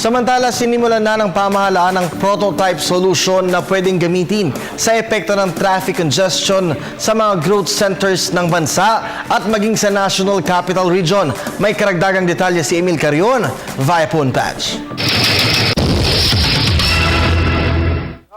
Samantala, sinimulan na ng pamahalaan ang prototype solution na pwedeng gamitin sa epekto ng traffic congestion sa mga growth centers ng bansa at maging sa National Capital Region. May karagdagang detalye si Emil Carion via Phone Patch.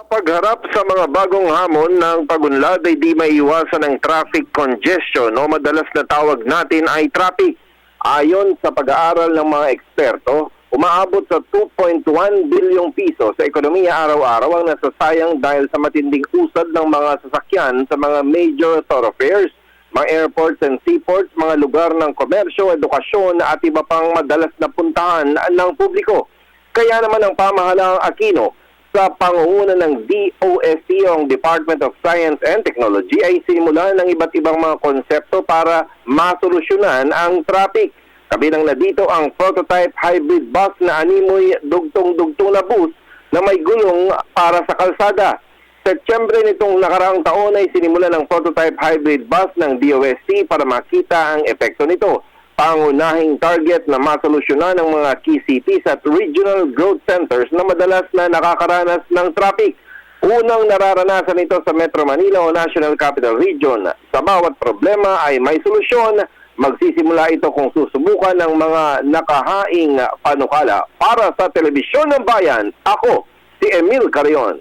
Pagharap sa mga bagong hamon ng pagunlad ay di maiiwasan ng traffic congestion o madalas na tawag natin ay traffic. Ayon sa pag-aaral ng mga eksperto, umaabot sa 2.1 bilyong piso sa ekonomiya araw-araw ang nasasayang dahil sa matinding usad ng mga sasakyan sa mga major thoroughfares, mga airports and seaports, mga lugar ng komersyo, edukasyon at iba pang madalas na puntahan ng publiko. Kaya naman ang pamahalaang Aquino sa pangunguna ng DOST o ang Department of Science and Technology ay sinimulan ng iba't ibang mga konsepto para masolusyonan ang traffic. Kabilang na dito ang prototype hybrid bus na animoy dugtong-dugtong na bus na may gulong para sa kalsada. Setyembre nitong nakaraang taon ay sinimulan ang prototype hybrid bus ng DOST para makita ang epekto nito. Pangunahing target na masolusyonan ng mga key cities at regional growth centers na madalas na nakakaranas ng traffic. Unang nararanasan ito sa Metro Manila o National Capital Region. Sa bawat problema ay may solusyon. Magsisimula ito kung susubukan ng mga nakahaing panukala. Para sa Telebisyon ng Bayan, ako si Emil Carion.